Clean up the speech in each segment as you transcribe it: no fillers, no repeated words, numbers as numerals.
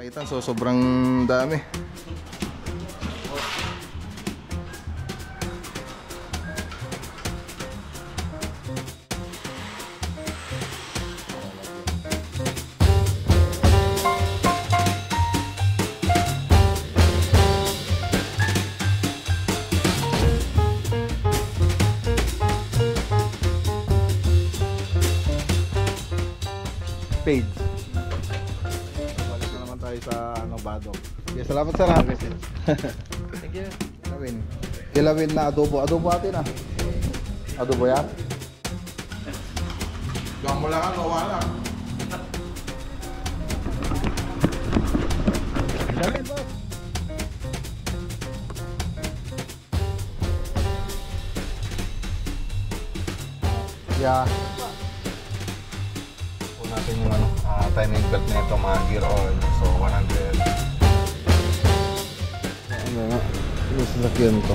Paitan, so sobrang dami. Page. Balik na naman tayo sa Badok. Okay, salamat sa lahat. Thank you. Ilawin na adobo. Adobo atin ah. Adobo yan? Gawin mo lang ano, wala. Ilawin boss. Yeah. Natin yung timing belt na ito, mga gear oil, so 100. Ano nga, yung sasakyan to bro.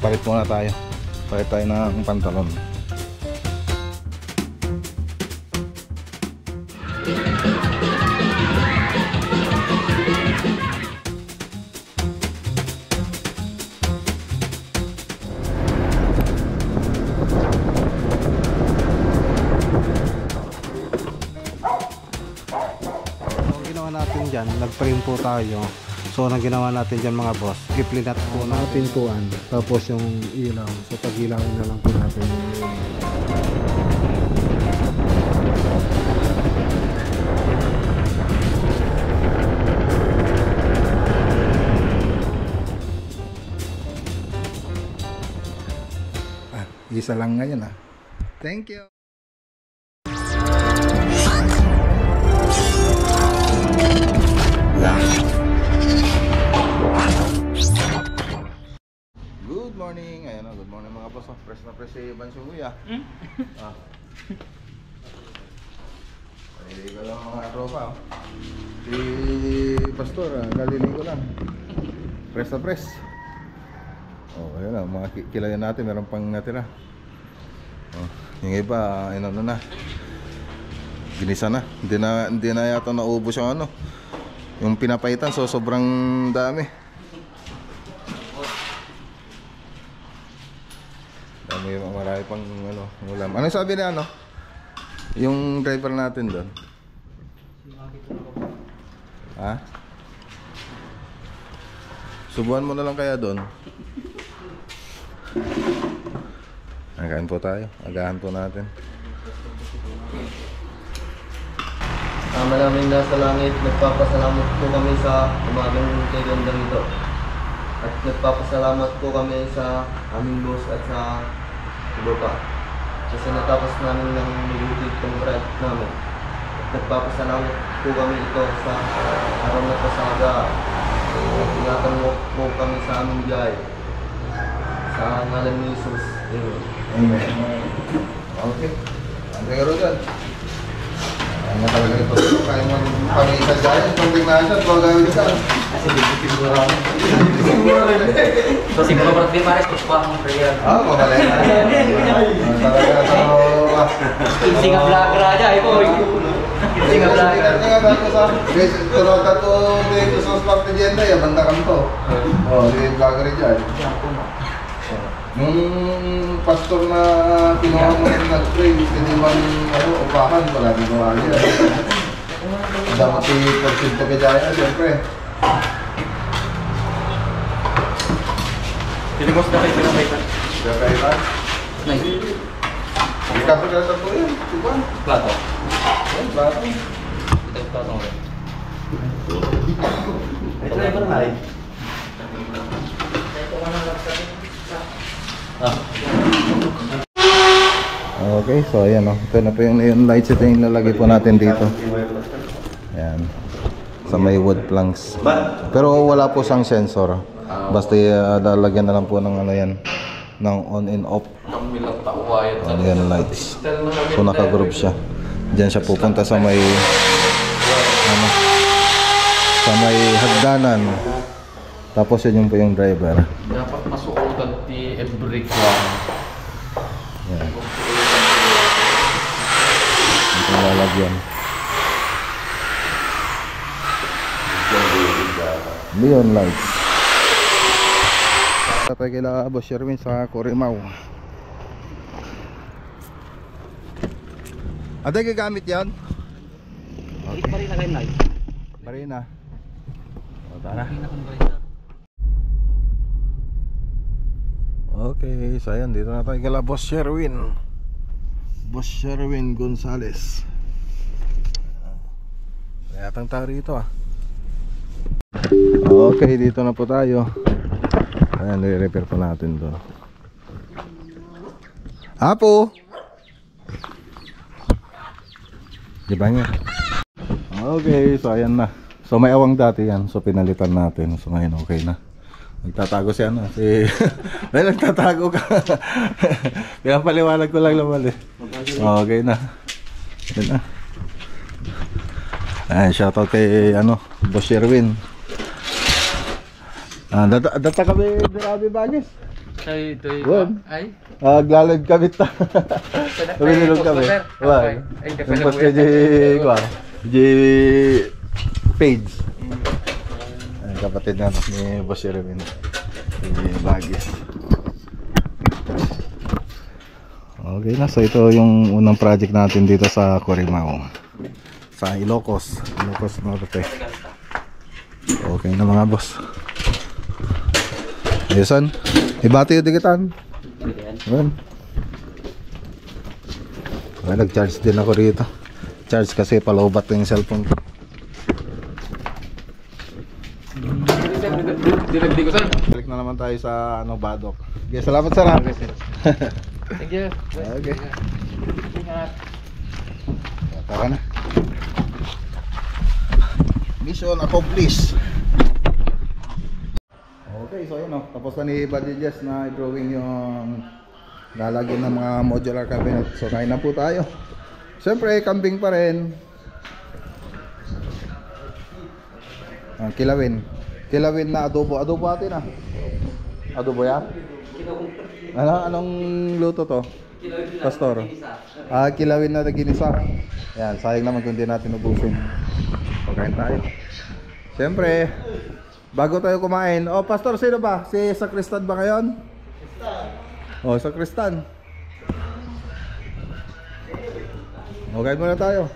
Palit muna tayo. Palit tayo ng pantalon. Ang ginawa natin dyan, nag-frame po tayo. So, ang ginawa natin dyan mga boss, i-plinat po na pintuan, tapos yung ilaw. So, pag-ilawin na lang po natin yung isa lang ngayon ah. Thank you! Good morning! Ayan o, good morning mga boss. Fresh na fresh si Bansugoy ah. Hindi ko lang mga tropa oh. Si Pastor ah, kaliling ko lang. Fresh na fresh. Oh, ayun na, mga kilayan natin, meron pang natira. Oh, yung iba, ano na. Ginisa na. Hindi na yata naubos yung ano. Yung pinapaitan, so sobrang dami. Dami, marami pang ano, ulam. Ano sabi niya ano? Yung driver natin doon. Ha? Subuhan mo na lang kaya doon. Nakain po tayo. Agahan po natin. Maraming nasa langit, nagpapasalamat po kami sa umagang kaganda rito. At nagpapasalamat po kami sa aming boss at sa lupa. Kasi natapos namin ng negative contract namin. At nagpapasalamat po kami ito sa araw na pasaga. At ingatan mo po kami sa aming biyahe. Sa ngalan ni Jesus. Amen. Okay. Ang kagaro dyan. Ayan nga talaga ito. Kaya mo pag-iisa dyan. Konting na siya. Huwag gawin ka. Kasi siguro rin. So siguro parang di mares kung pa ang prayer. Mabalay na. Talaga sa Hindi nga vlogger aja. Hindi nga vlogger. Hindi nga dito sa tulog ka to dito sa spot na dyan na. Banda kang to. Hindi vlogger dyan. Nung pastor na kinuha mo yung nag-pray, hindi man upahan, wala din gawa niya. Dapat i-portion to kajaya, siyempre. Pilimos na kayo pinapaitan. Pinapaitan? Nice. Hindi ka pa sa po yun, diba? Plato. Ay, plato. Ito yung platong rin. Ito na yung bahay. Okay, so ayan o. Ito na po yung neon lights. Ito yung lalagay po natin dito. Ayan. Sa may wood planks. Pero wala po siyang sensor. Basta lalagyan na lang po ng ano yan. Ng on and off. Neon lights. So naka-group siya. Diyan siya pupunta sa may ano, sa may hagdanan. Tapos yun po yung driver. Dapat masuotan ti e-brake lang. Yan. Ito yung lalagyan. Neon lights. Tatay kila Boss Sherwin sa Corimao. Ada gagamit yan? Okay. Pa rin na kayo light. Marina. O, tara. Okay, so ayan, dito na tayo kila Boss Sherwin. Boss Sherwin Gonzales. Kayatang tao rito ah. Okay, dito na po tayo. Ayan, i-repair po natin to. Apo! Diba nga? Okay, so ayan na. So may awang dati yan, so pinalitan natin. So ngayon okay na. Nagtatago siya na si dahil nagtatago ka. Pinapaliwanag ko lang naman eh. Okay na. Yan na. Ayan, shoutout kay ano, Boss Sherwin. Data kami dirabi bagis. Ay, ito Won. ay. Aglalag kami ta. Tumilog kami. Wala. Yung post kay J page. Ay, kapatid na ni Boss Sherwin. Si Bagis. Okay na, so ito yung unang project natin dito sa Corimao. Sa Ilocos Norte. Okay na mga boss. Ayusan. Ibati yung dikitan. Ayan. Ay, nag-charge din ako rito. Charge kasi palobat yung cellphone ko. Dinagdi ko sir. Balik na naman tayo sa ano, Badok. Okay, salamat sir. Thank you. Okay. Ingat. Tara na. Mission accomplished. Okay, so yun o. Tapos na ni Buddy Jess na i-drawing yung lalagyan ng mga modular cabinet. So kain na po tayo. Siyempre, kambing pa rin. Kilawin. Kilawin na adobo. Adobo atin ah. Adobo yan? Anong luto to? Pastor? Kilawin na ginisa. Yan, sayang naman kung hindi natin ubusin. Pagkain tayo. Siyempre, bago tayo kumain. Oh, Pastor, sino ba? Si Sakristan ba ngayon? Oh, Sakristan. Okay muna tayo.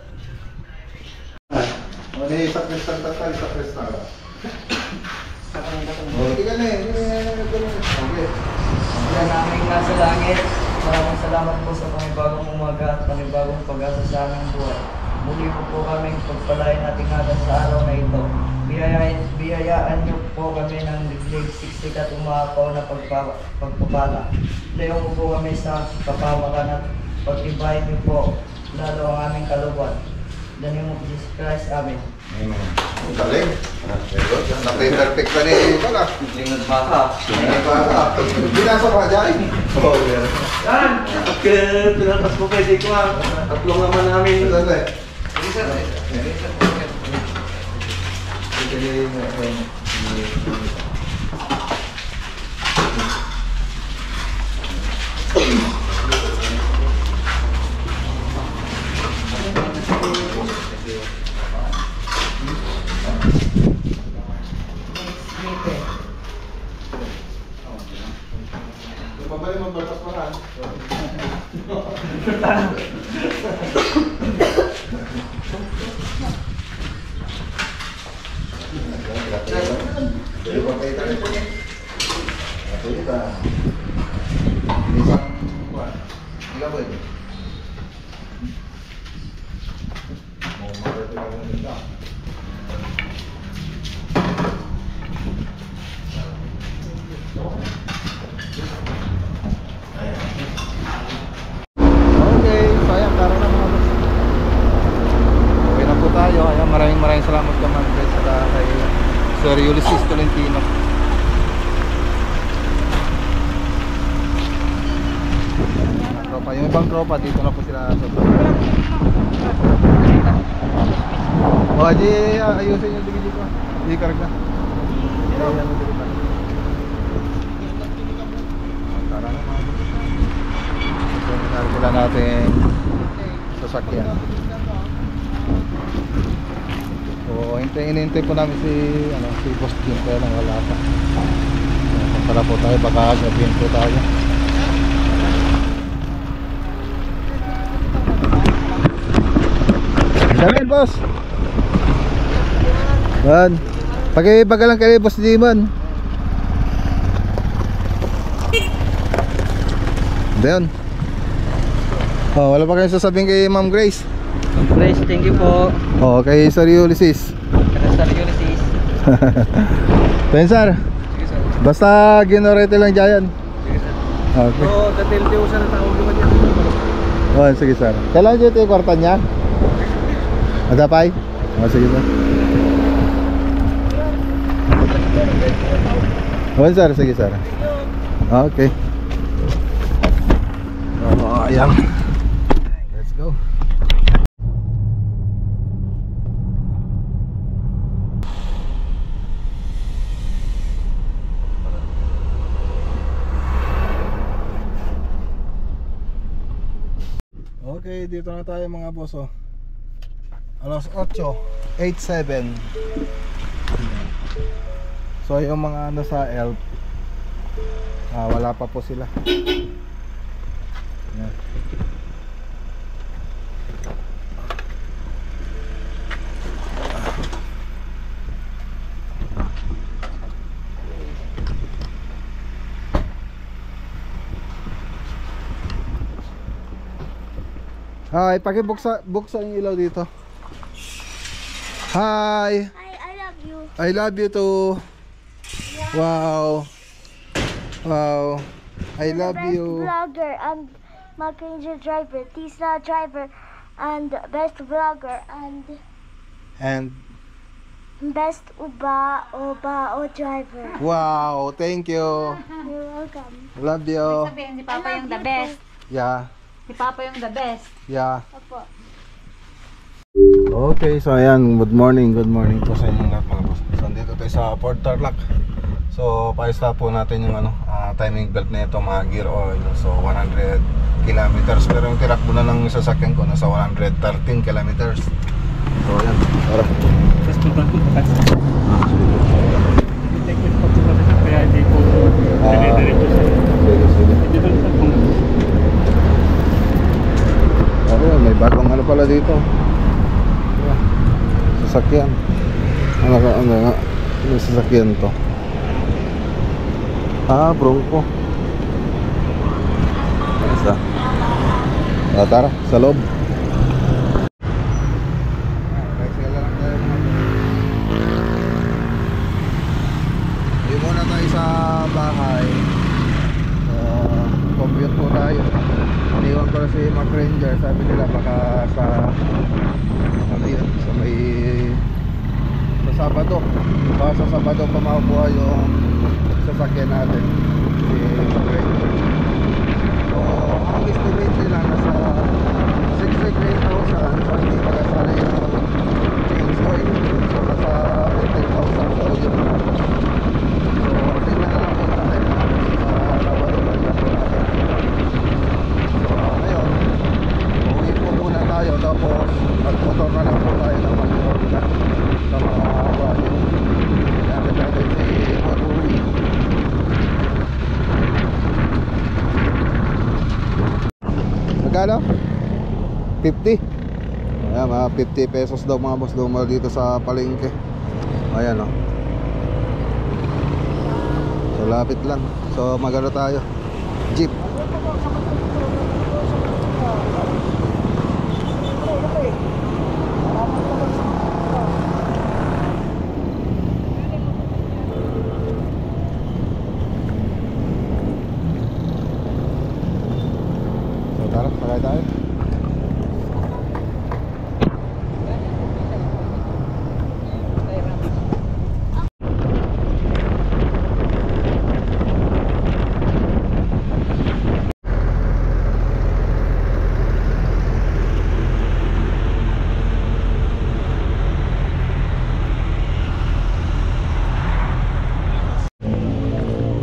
Oh, ni Sakristan tatay, Sakristan. Oh, tingnan eh. Okay. Yan aming nasa langit. Maraming salamat po sa panibagong umaga at panibagong pag-asa sa aming buhay. Muli po kami pagpalain ating agad sa araw na ito. Biyayaan niyo po kami ng liglig, siksik at umakaw na pagpapala. Layo po kami sa kapamakan at pagtibayin niyo po lalo ang aming kaluban. In the name of Jesus Christ, Amen. Ang galing. Na-perfect pa rin ito na. Lingad baka. Binasa pa dyan. Oh, yeah. Yan! Pinatas mo pwede ko ah. Tatlong naman namin. Saan eh? Pabalik mo batas pa kan? Hindi pa kayo Sir Ulysses Tolentino. Tropa, yung ibang tropa dito na po sila sa oh, di ayusin yung digi dito. Di karga. Ayan yung digi pa. Tara na mga boss. Ito yung narkula natin sasakyan. So, hinintay po namin si Boss Jim, kaya lang wala pa. So, para po tayo, baka gabihin po tayo. Sabihin, boss! Yan. Pag-ibagalan kayo, Boss Jimon. Doon. Oh, wala pa kayong sasabihin kay Ma'am Grace? Grace, thank you po. Oh, kay Sir Ulysses. Sir Ulysses. Pensar. Basta ginorete lang dyan. Okay. Oo, tatilti ko siya na tawag naman yan. Oh, sige sir. Kailan dito yung kwarta niya? Adapay? Oh, sige sir. Oh, sir, sige sir. Okay. Oh, ayan. Let's go. Okay, dito na tayo mga boss, oh. Alas 8:07. So yung mga ano sa ELP, wala pa po sila. Yan. Hi, pakibuksa yung ilaw dito. Hi. Hi, I love you. I love you too. Wow. Wow. I love Best you. vlogger and Mac-Ranger driver, Tesla driver, and best vlogger And best Ubao driver. wow, thank you. You're welcome. Love you. Sabihin si Papa yung the best. Yeah. Si Papa yung the best. Yeah. Opo. Okay, so ayan, good morning po sa inyo lahat mga boss. So dito tayo sa Port Tarlac. So pa-stop po natin yung timing belt na ito, mga gear oil. So 100 kilometers, pero yung tirakbo na ng sasakyan ko nasa 113 kilometers. So ayan, tara. Tapos tulad ko pa kasi. Hindi ko pa kasi kaya hindi ko dire-diretso siya. Sige. Hindi ko sa kung May bagong ano pala dito. Sasakyan. Ano sasakyan to? Bronco. Isa. Tara, sa loob. Hindi muna tayo sa bahay. Compute po tayo. Iniwan ko na si Mac-Ranger. Sabi nila baka sa Sabado. Baka sa Sabado pa makukuha yung sasakyan natin, si Mac-Ranger. So ang estimate nila nasa 63,000. So hindi pa kasali yung change oil. So nasa 15,000. So yun. So tingnan na lang po tayo na Sabado pa yun po natin. So ngayon, uwi po muna tayo, tapos magmotor na lang po tayo ng Mallorca sa mga project. Natin natin si Maturi. Magkano? 50. Ayan, mga 50 pesos daw mga boss dumal dito sa palengke. Ayan, oh. So lapit lang. So magano tayo, jeep. So tara, sakay tayo.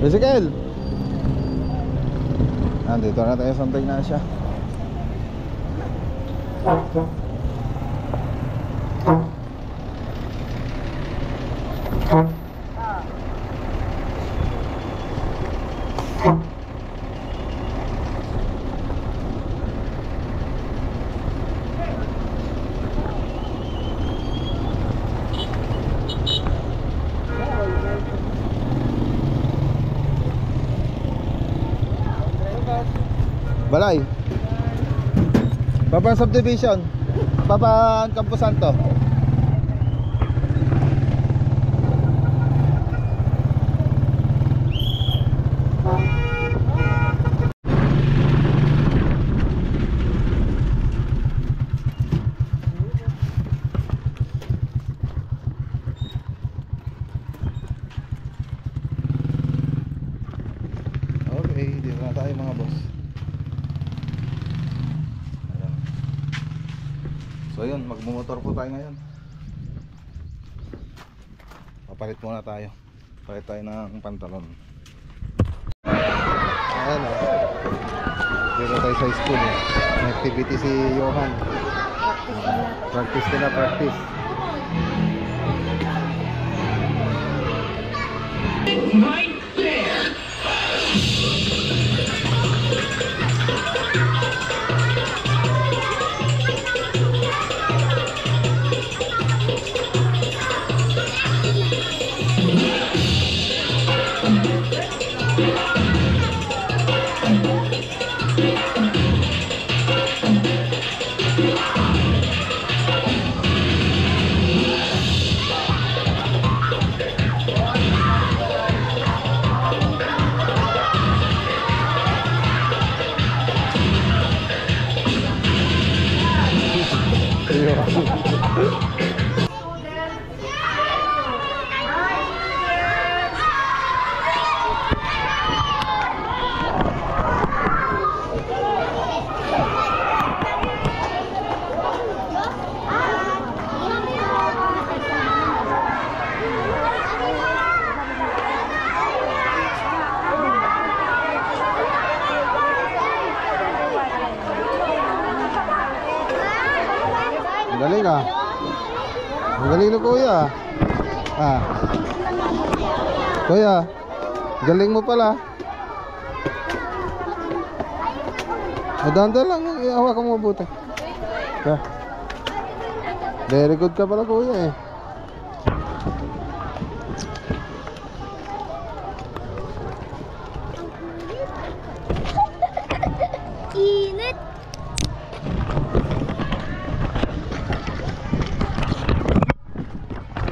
Ezekiel! Nandito na tayo sa Santa Ignacia. Balay. Papa subdivision. Papa Campo Santo. Okay, dito na tayo mga boss. So yun, magmumotor po tayo ngayon. Papalit muna tayo. Palit tayo ng pantalon. Ayan o. Dito tayo sa school eh. May activity si Johan. Practice nila, practice. Galing ah. Ang galing na kuya. Ah. Kuya, galing mo pala. Madanda lang, hawakan mo mabuti. Ah. Very good ka pala kuya eh. Init.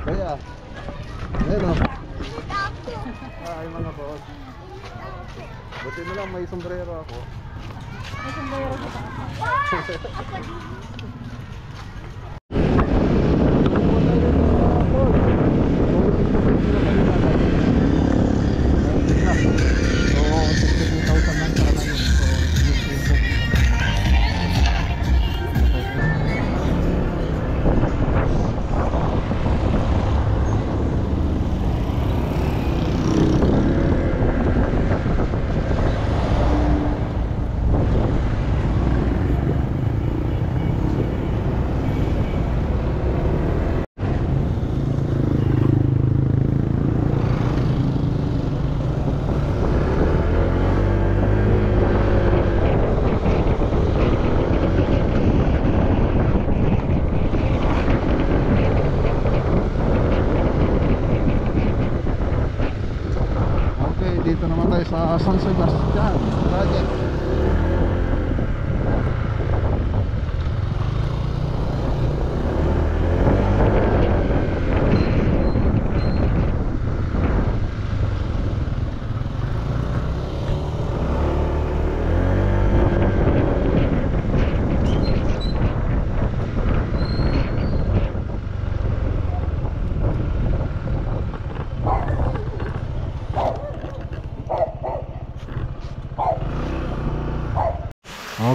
Kuya, ayun o. Ay mga boss. Buti na lang may sombrero ako. May sombrero ka pa. Dito naman tayo sa San Sebastian Project.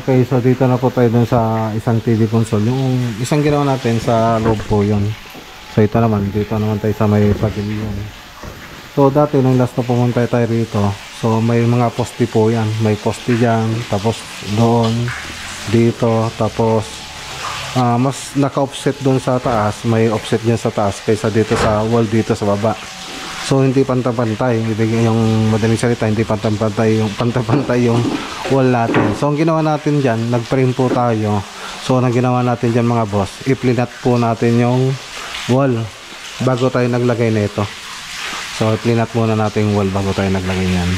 Okay, so dito na po tayo dun sa isang TV console. Yung isang ginawa natin sa loob po yun. So ito naman, dito naman tayo sa may pavilion. So So dati nung last na pumunta tayo rito, so may mga poste po yan. May poste dyan, tapos doon, dito, tapos mas naka-offset doon sa taas. May offset dyan sa taas kaysa dito sa wall dito sa baba. So hindi pantay-pantay, yung madaling salita, hindi pantay-pantay yung wall natin. So ang ginawa natin dyan, nag-frame po tayo. So ang ginawa natin dyan mga boss, i-plinat po natin yung wall bago tayo naglagay nito. So i-plinat muna natin yung wall bago tayo naglagay niyan.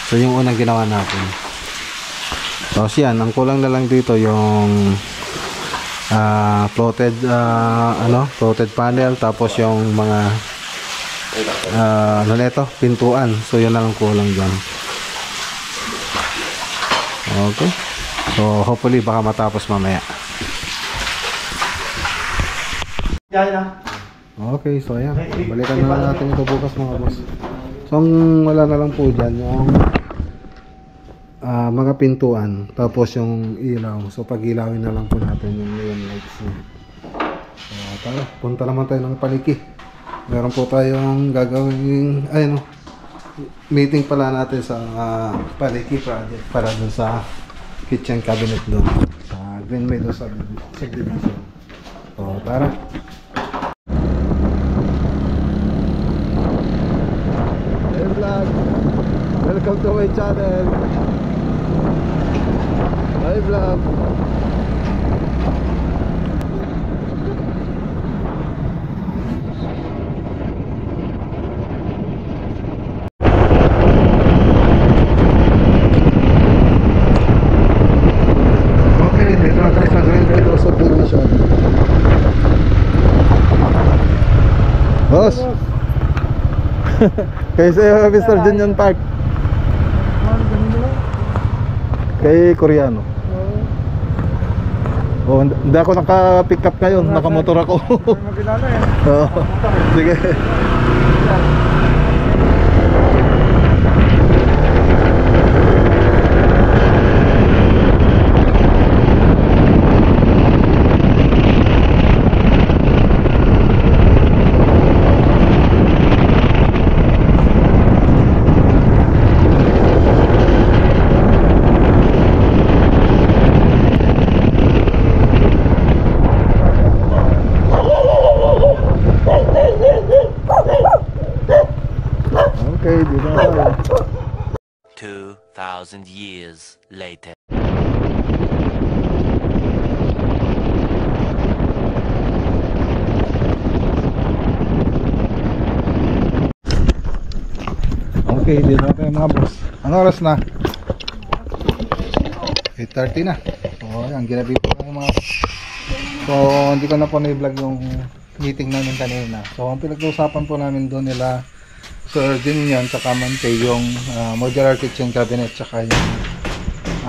So yung unang ginawa natin. So yan, ang kulang na lang dito yung floated floated panel, tapos yung mga ano nito, pintuan. So yun lang ang kulang dyan. Okay, so hopefully baka matapos mamaya. Okay, so ayan, balikan na natin ito bukas mga boss. So ang wala na lang po dyan yung mga pintuan, tapos yung ilaw. So pag ilawin na lang po natin yung neon lights niya. So tara, punta naman tayo ng paliki. Meron po tayong gagawin, meeting pala natin sa paliki project para dun sa kitchen cabinet doon sa Green Meadows subdivision. So tara. Hey vlog, welcome to my channel. Hi vlog. Boss. Kay sa Mr. Junyon Park. Kay Koreano. Oh, hindi ako naka-pick up ngayon, naka-motor ako. Magkilala eh. Oo. Sige. Okay, dito na tayo. 2,000 years later. Okay, dito na tayo mga boss. Anong oras na? 8:30 na. So, ayan, ginabi po tayo mga boss. So, hindi ko na po na-vlog yung meeting namin kanina. So, ang pinag-uusapan po namin doon nila Sir Junyon tsaka Mante yung modular kitchen cabinet tsaka yung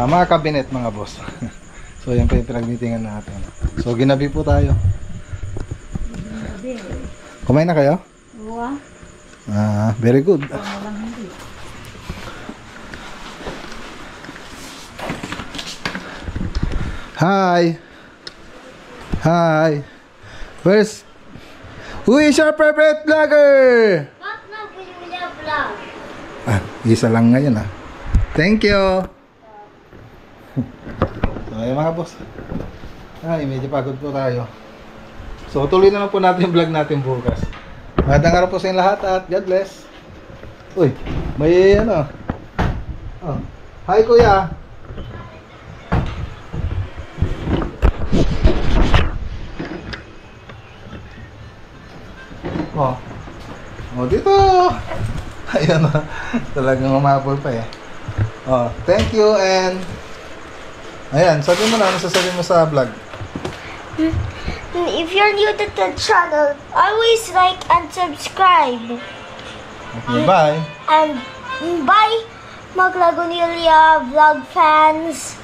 mga cabinet mga boss. So, yan po yung pinag-meetingan natin. So, ginabi po tayo. Kumain na kayo? Oo. Very good. Hi. Hi. Who is your favorite vlogger? Isa lang ngayon Thank you. So ayun mga boss. Medyo pagod po tayo. So tuloy na lang po natin yung vlog natin bukas. Magandang araw po sa inyo lahat at God bless. Uy, may Oh. Hi kuya. Oh, dito. Ayan talagang umabol pa Oh, thank you and ayan, sabi mo na, ano sasabihin mo sa vlog? If you're new to the channel, always like and subscribe. Okay, bye. And bye, Maglagonilla vlog fans.